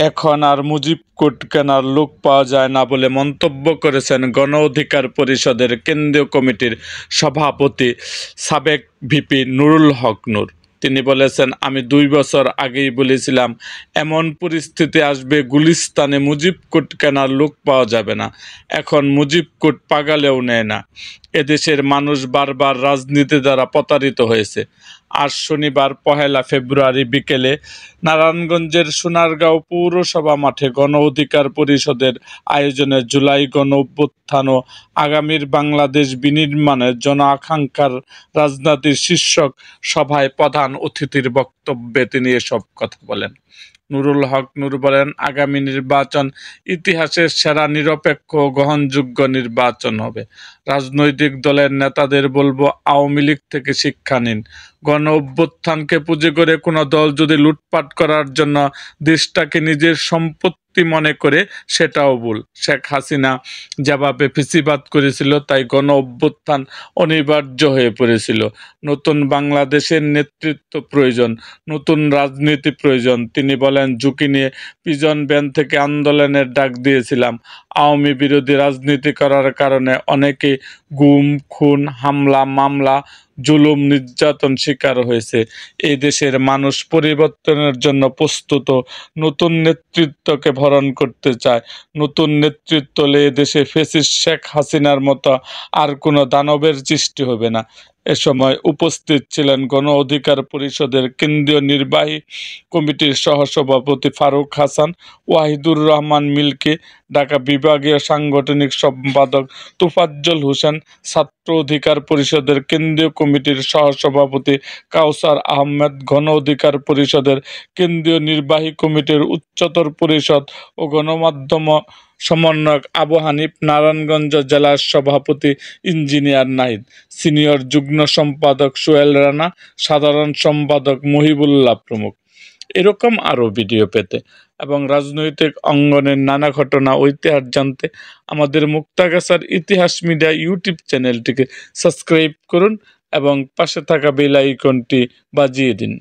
এখন আর মুজিব কোড কেনার লোক পাওয়া যায় না বলে মন্তব্য করেছেন গণ অধিকার পরিষদের কেন্দ্রীয় কমিটির সভাপতি সাবেক ভিপি নুরুল হক নূর। তিনি বলেছেন, আমি 2 বছর আগেই বলেছিলাম এমন পরিস্থিতি আসবে গুলিস্তানে মুজিব কোড কেনার লোক পাওয়া যাবে না। এখন মুজিব কোড পাগালেও নেয় না। এদেশের মানুষ বারবার রাজনীতি দ্বারা প্রতারিত হয়েছে। আজ শনিবার 1 ফেব্রুয়ারি বিকেলে নারায়ণগঞ্জের সোনারগাঁও পৌরসভা মাঠে গণ অধিকার পরিষদের আয়োজনে জুলাই গণ অভ্যুত্থান ও আগামীর বাংলাদেশ বিনির্মাণের জন আকাঙ্ক্ষার রাজনীতির শীর্ষক সভায় প্রধান অতিথির বক্তব্যে তিনি এসব কথা বলেন। নুরুল হক নূর বলেন, আগামী নির্বাচন ইতিহাসের সেরা নিরপেক্ষ ও গ্রহণযোগ্য নির্বাচন হবে। রাজনৈতিক দলের নেতাদের বলবো, আওয়ামী লীগ থেকে শিক্ষা নিন। গণ অভ্যুত্থানকে পুঁজি করে কোনো দল যদি লুটপাট করার জন্য দেশটাকে নিজের সম্পত্তি মনে করে, সেটাও ভুল। শেখ হাসিনা যেভাবে ফ্যাসিবাদ করেছিল, তাই গণ অভ্যুত্থান অনিবার্য হয়ে পড়েছিল। নতুন বাংলাদেশের নেতৃত্ব প্রয়োজন, নতুন রাজনীতি প্রয়োজন। তিনি বলেন, ঝুঁকি নিয়ে পিজন ভ্যান থেকে আন্দোলনের ডাক দিয়েছিলাম। আওয়ামী বিরোধী রাজনীতি করার কারণে অনেকে গুম, খুন, হামলা, মামলা, জুলুম, নির্যাতন শিকার হয়েছে। এই দেশের মানুষ পরিবর্তনের জন্য প্রস্তুত, নতুন নেতৃত্বকে বরণ করতে চায়। নতুন নেতৃত্ব হলে দেশে ফ্যাসিস্ট শেখ হাসিনার মতো আর কোনো দানবের সৃষ্টি হবে না। এ সময় উপস্থিত ছিলেন গণ অধিকার পরিষদের কেন্দ্রীয় নির্বাহী কমিটির সহসভাপতি ফারুক হাসান, ওয়াহিদুর রহমান মিল্কি, ঢাকা বিভাগীয় সাংগঠনিক সম্পাদক তোফাজ্জল হোসেন, ছাত্র অধিকার পরিষদের কেন্দ্রীয় কমিটির সহসভাপতি কাউসার আহমেদ, গণ অধিকার পরিষদের কেন্দ্রীয় নির্বাহী কমিটির উচ্চতর পরিষদ ও গণমাধ্যম সমন্বয়ক আবু হানিফ, নারায়ণগঞ্জ জেলার সভাপতি ইঞ্জিনিয়ার নাহিদ, সিনিয়র যুগ্ম সম্পাদক সোহেল রানা, সাধারণ সম্পাদক মহিবুল্লাহ প্রমুখ। এরকম আরও ভিডিও পেতে এবং রাজনৈতিক অঙ্গনের নানা ঘটনা ও ইতিহাস জানতে আমাদের মুক্তাগাছার ইতিহাস মিডিয়া ইউটিউব চ্যানেলটিকে সাবস্ক্রাইব করুন এবং পাশে থাকা বেল আইকনটি বাজিয়ে দিন।